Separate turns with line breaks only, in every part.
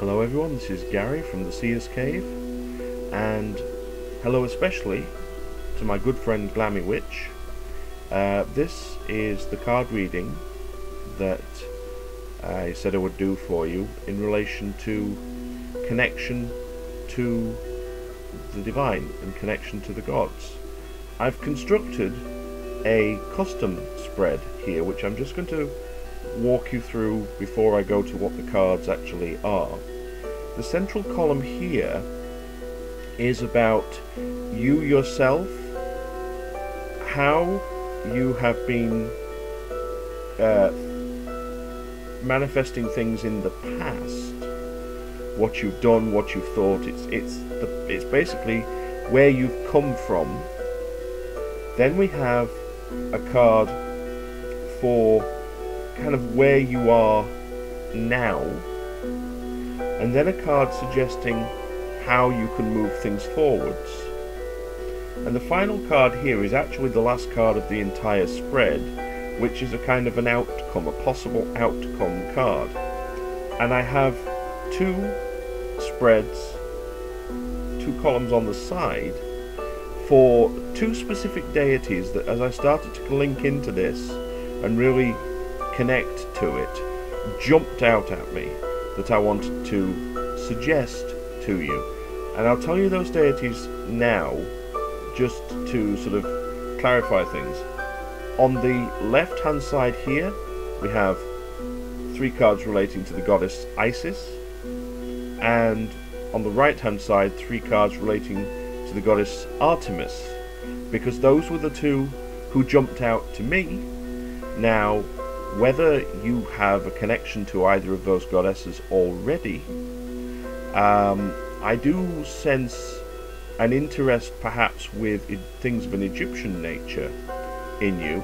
Hello everyone, this is Gary from the Seer's Cave, and hello especially to my good friend Glammiewitch. This is the card reading that I said I would do for you in relation to connection to the divine and connection to the gods. I've constructed a custom spread here which I'm just going to walk you through before I go to what the cards actually are. The central column here is about you yourself, how you have been manifesting things in the past, what you've done, what you've thought. It's basically where you've come from. Then we have a card for kind of where you are now, and then a card suggesting how you can move things forwards. And the final card here is actually the last card of the entire spread, which is a kind of an outcome, a possible outcome card. And I have two spreads, two columns on the side for two specific deities that, as I started to link into this and really connect to it, jumped out at me that I wanted to suggest to you. And I'll tell you those deities now, just to sort of clarify things. On the left hand side here we have three cards relating to the goddess Isis, and on the right hand side three cards relating to the goddess Artemis, because those were the two who jumped out to me. Now, whether you have a connection to either of those goddesses already, I do sense an interest perhaps with things of an Egyptian nature in you.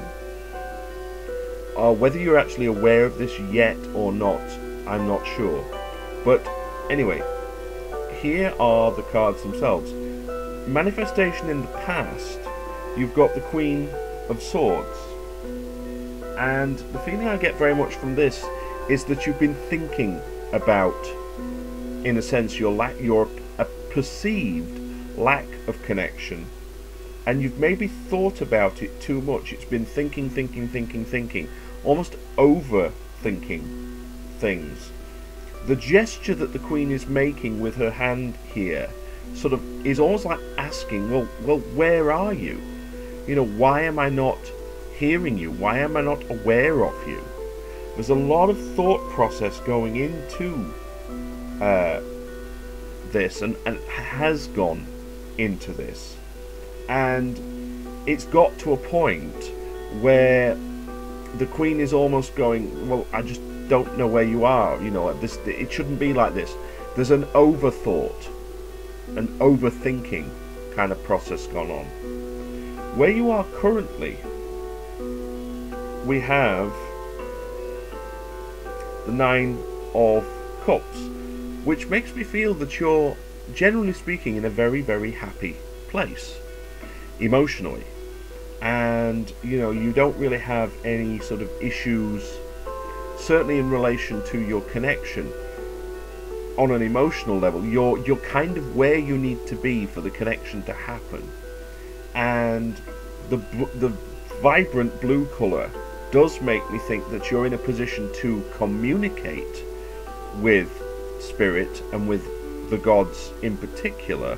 Whether you're actually aware of this yet or not, I'm not sure. But anyway, here are the cards themselves. Manifestation in the past, you've got the Queen of Swords. And the feeling I get very much from this is that you've been thinking about, in a sense, your perceived lack of connection, and you've maybe thought about it too much. It's been thinking, almost overthinking things. The gesture that the Queen is making with her hand here sort of is almost like asking, well, where are you? You know, why am I not hearing you? Why am I not aware of you? There's a lot of thought process going into this, and has gone into this, and it's got to a point where the Queen is almost going, well, I just don't know where you are, you know, it shouldn't be like this. There's an overthought, an overthinking kind of process gone on. Where you are currently, we have the Nine of Cups, which makes me feel that you're, generally speaking, in a very, very happy place emotionally, and you know, you don't really have any sort of issues, certainly in relation to your connection on an emotional level. You're kind of where you need to be for the connection to happen, and the vibrant blue colour does make me think that you're in a position to communicate with spirit and with the gods in particular,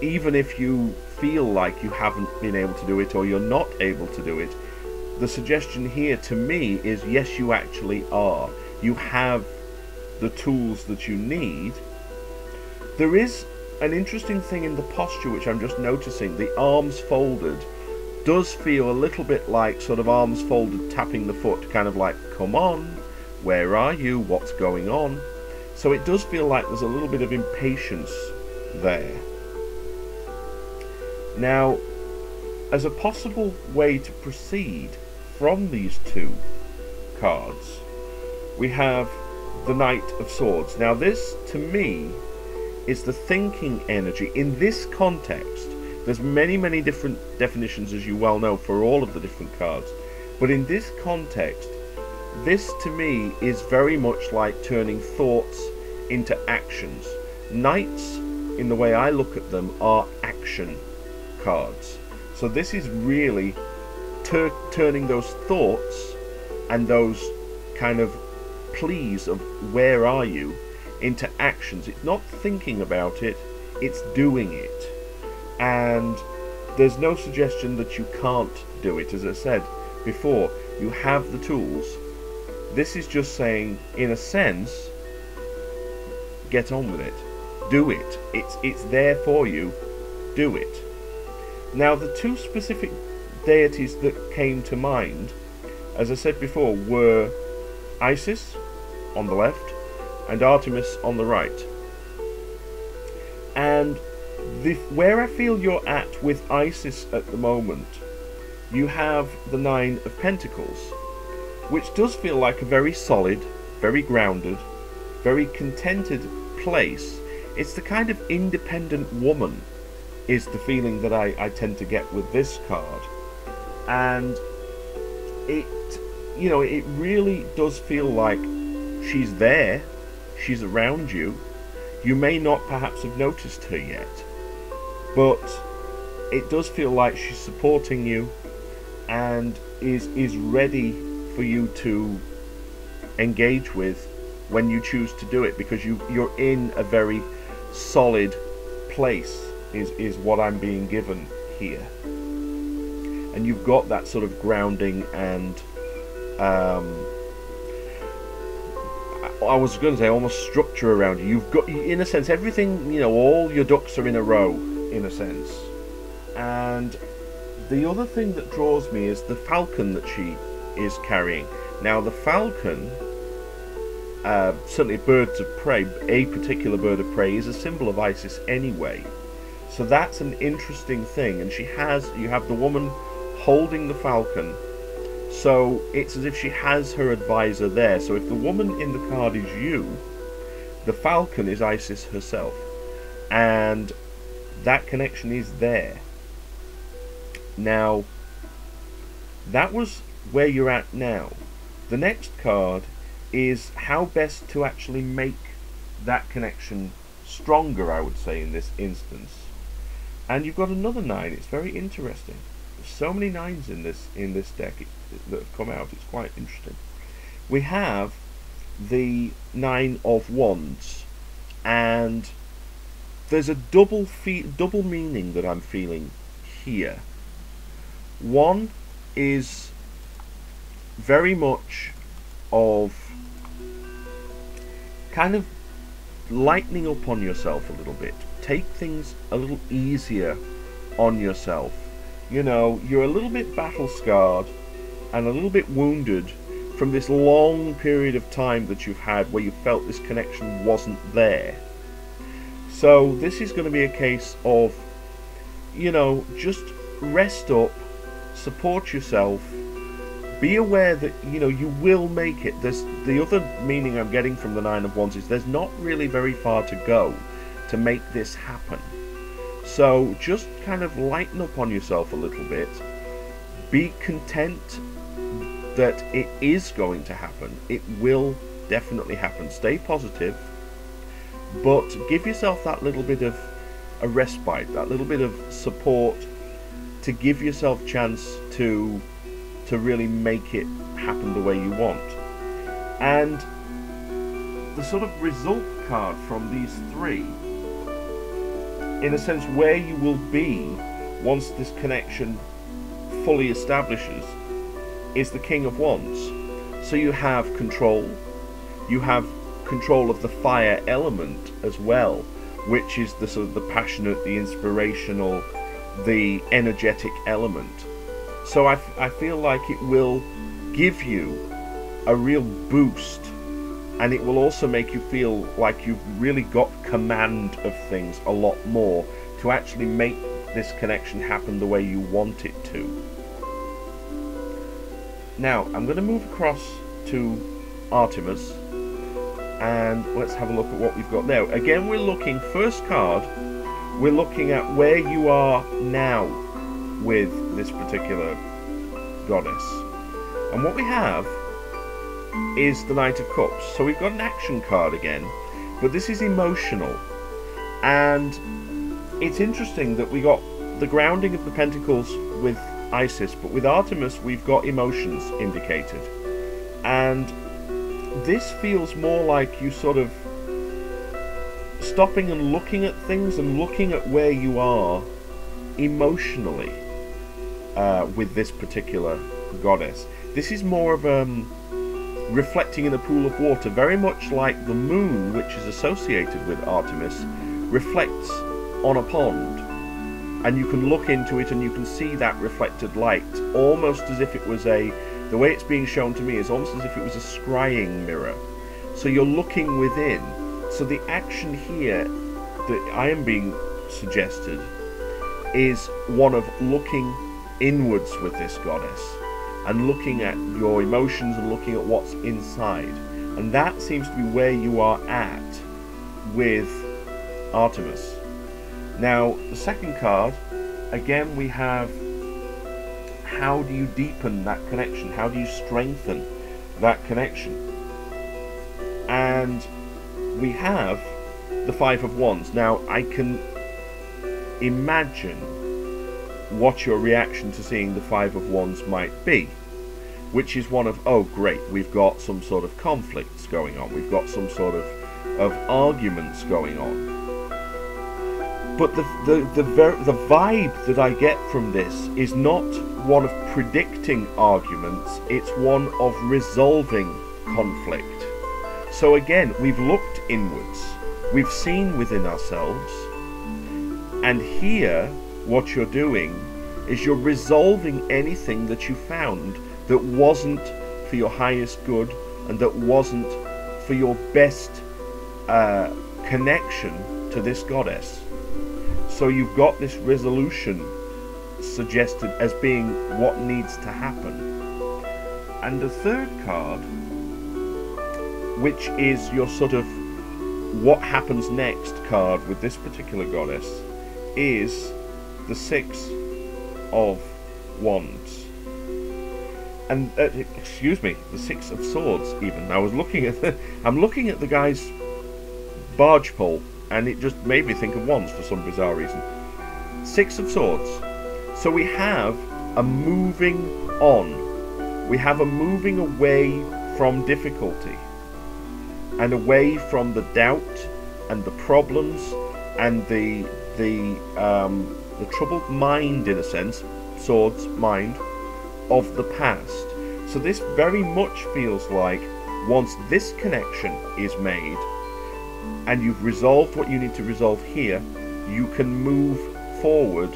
even if you feel like you haven't been able to do it, or you're not able to do it. The suggestion here to me is, yes, you actually are. You have the tools that you need. There is an interesting thing in the posture which I'm just noticing. The arms folded does feel a little bit like sort of arms folded tapping the foot, kind of like, come on, where are you, what's going on? So it does feel like there's a little bit of impatience there. Now, as a possible way to proceed from these two cards, we have the Knight of Swords. Now this, to me, is the thinking energy. In this context, there's many different definitions, as you well know, for all of the different cards. But in this context, this to me is very much like turning thoughts into actions. Knights, in the way I look at them, are action cards. So this is really turning those thoughts and those kind of pleas of where are you into actions. It's not thinking about it, it's doing it. And there's no suggestion that you can't do it. As I said before, you have the tools. This is just saying, in a sense, get on with it. Do it. It's there for you. Do it. Now, the two specific deities that came to mind, as I said before, were Isis on the left and Artemis on the right. And where I feel you're at with Isis at the moment, you have the Nine of Pentacles, which does feel like a very solid, very grounded, very contented place. It's the kind of independent woman is the feeling that I tend to get with this card. And it, you know, it really does feel like she's there, she's around you. You may not perhaps have noticed her yet, but it does feel like she's supporting you and is ready for you to engage with when you choose to do it, because you're in a very solid place is what I'm being given here. And you've got that sort of grounding and I was going to say almost structure around you. You've got, in a sense, everything, you know, all your ducks are in a row, in a sense. And the other thing that draws me is the falcon that she is carrying. Now, the falcon, certainly birds of prey, a particular bird of prey, is a symbol of Isis anyway. So that's an interesting thing. And you have the woman holding the falcon. So it's as if she has her advisor there. So if the woman in the card is you, the falcon is Isis herself. And that connection is there. Now, that was where you're at now. The next card is how best to actually make that connection stronger, I would say, in this instance. And you've got another 9. It's very interesting. There's so many 9s in this deck that have come out. It's quite interesting. We have the 9 of Wands, and there's a double meaning that I'm feeling here. One is very much of kind of lightening up on yourself a little bit. Take things a little easier on yourself. You know, you're a little bit battle scarred and a little bit wounded from this long period of time that you've had where you felt this connection wasn't there. So this is going to be a case of, you know, just rest up, support yourself, be aware that, you know, you will make it. There's the other meaning I'm getting from the 9 of Wands is there's not really very far to go to make this happen. So just kind of lighten up on yourself a little bit. Be content that it is going to happen. It will definitely happen. Stay positive, but give yourself that little bit of a respite, that little bit of support to give yourself a chance to really make it happen the way you want. And the sort of result card from these 3, in a sense, where you will be once this connection fully establishes, is the King of Wands. So you have control. You have control of the fire element as well, which is the sort of the passionate, the inspirational, the energetic element. So I feel like it will give you a real boost, and it will also make you feel like you've really got command of things a lot more to actually make this connection happen the way you want it to. Now, I'm going to move across to Artemis, and let's have a look at what we've got now. Again, we're looking, first card, we're looking at where you are now with this particular goddess. And what we have is the Knight of Cups. So we've got an action card again, but this is emotional. And it's interesting that we got the grounding of the Pentacles with Isis, but with Artemis we've got emotions indicated. And this feels more like you sort of stopping and looking at things and looking at where you are emotionally with this particular goddess. This is more of reflecting in a pool of water, very much like the moon, which is associated with Artemis, reflects on a pond, and you can look into it and you can see that reflected light, almost as if it was the way it's being shown to me is almost as if it was a scrying mirror. So you're looking within. So the action here that I am being suggested is one of looking inwards with this goddess and looking at your emotions and looking at what's inside. And that seems to be where you are at with Artemis. Now, the second card, again, we have how do you deepen that connection? How do you strengthen that connection? And we have the Five of Wands. Now, I can imagine what your reaction to seeing the Five of Wands might be, which is one of, oh great, we've got some sort of conflicts going on, we've got some sort of arguments going on. But the vibe that I get from this is not one of predicting arguments, it's one of resolving conflict. So again, we've looked inwards, we've seen within ourselves, and here what you're doing is you're resolving anything that you found that wasn't for your highest good and that wasn't for your best connection to this goddess. So you've got this resolution suggested as being what needs to happen. And the third card, which is your sort of what happens next card with this particular goddess, is the Six of Wands. And excuse me, the Six of Swords. Even I was looking at I'm looking at the guy's barge pole, and it just made me think of wands for some bizarre reason. Six of Swords. So we have a moving on. We have a moving away from difficulty and away from the doubt and the problems and the troubled mind, in a sense, swords, mind, of the past. So this very much feels like once this connection is made and you've resolved what you need to resolve here, you can move forward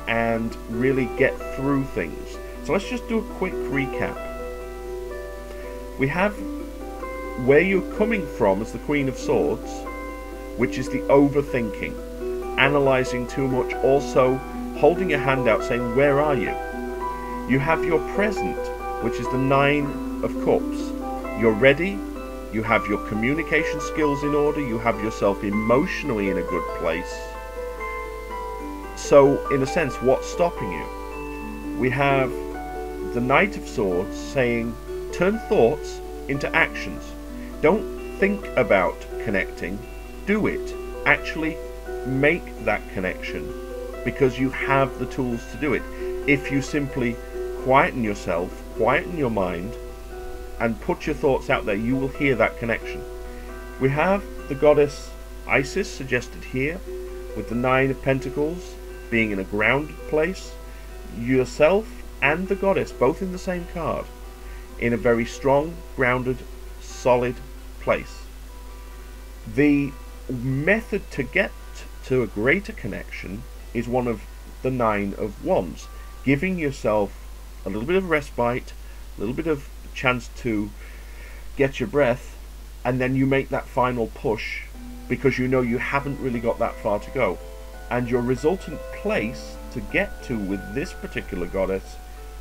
and really get through things. So let's just do a quick recap. We have where you're coming from as the Queen of Swords, which is the overthinking, analysing too much, also holding your hand out saying, where are you? You have your present, which is the Nine of Cups. You're ready, you have your communication skills in order, you have yourself emotionally in a good place. So, in a sense, what's stopping you? We have the Knight of Swords saying, turn thoughts into actions. Don't think about connecting, do it. Actually make that connection, because you have the tools to do it. If you simply quieten yourself, quieten your mind, and put your thoughts out there, you will hear that connection. We have the goddess Isis suggested here, with the Nine of Pentacles being in a grounded place. Yourself and the goddess, both in the same card, in a very strong, grounded, solid place. The method to get to a greater connection is one of the Nine of Wands, giving yourself a little bit of respite, a little bit of chance to get your breath, and then you make that final push because you know you haven't really got that far to go. And your resultant place to get to with this particular goddess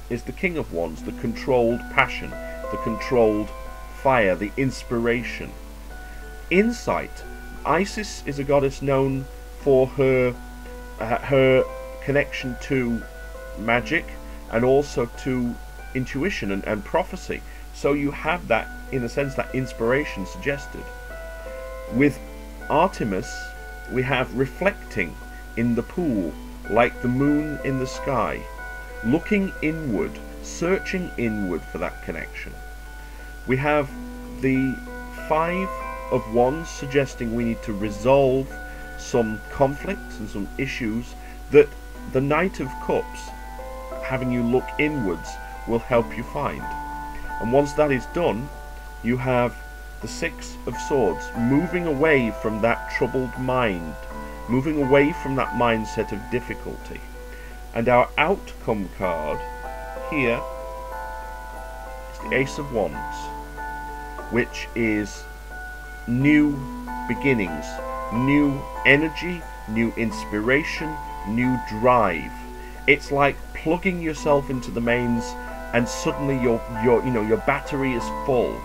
is the King of Wands, the controlled passion, the controlled fire, the inspiration. Insight. Isis is a goddess known for her connection to magic and also to intuition and prophecy. So you have that, in a sense, that inspiration suggested. With Artemis, we have reflecting in the pool, like the moon in the sky, looking inward, searching inward for that connection. We have the Five of Wands suggesting we need to resolve some conflicts and some issues that the Knight of Cups, having you look inwards, will help you find. And once that is done, you have the Six of Swords, moving away from that troubled mind, moving away from that mindset of difficulty. And our outcome card here is the Ace of Wands, which is new beginnings, new energy, new inspiration, new drive. It's like plugging yourself into the mains and suddenly your battery is full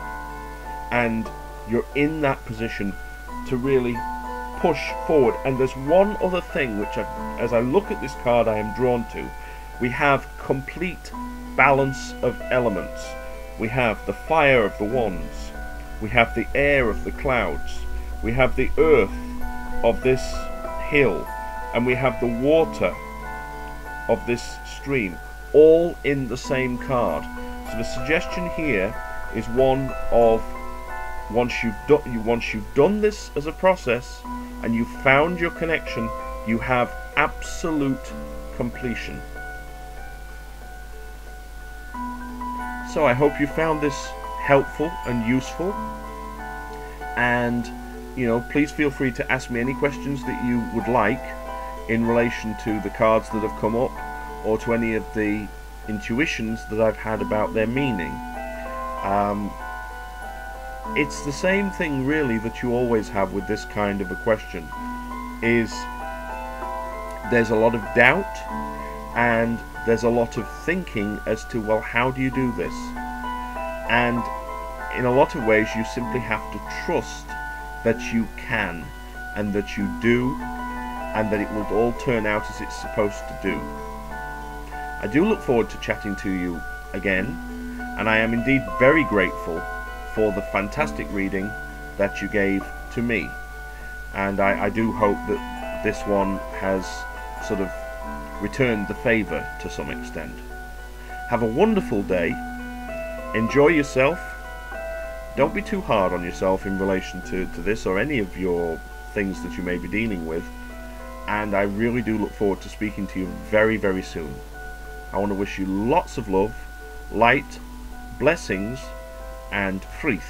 and you're in that position to really push forward. And there's one other thing which as I look at this card I am drawn to. We have complete balance of elements. We have the fire of the wands, we have the air of the clouds, we have the earth of this hill, and we have the water of this stream, all in the same card. So the suggestion here is one of, once you've done this as a process and you've found your connection, you have absolute completion. So I hope you found this helpful and useful, and please feel free to ask me any questions that you would like in relation to the cards that have come up, or to any of the intuitions that I've had about their meaning. It's the same thing really that you always have with this kind of a question, is there's a lot of doubt and there's a lot of thinking as to, well, how do you do this? And in a lot of ways you simply have to trust that you can, and that you do, and that it will all turn out as it's supposed to do. I do look forward to chatting to you again, and I am indeed very grateful for the fantastic reading that you gave to me, and I do hope that this one has sort of returned the favour to some extent. Have a wonderful day, enjoy yourself, don't be too hard on yourself in relation to this or any of your things that you may be dealing with, and I really do look forward to speaking to you very, very soon. I want to wish you lots of love, light, blessings, and vrede.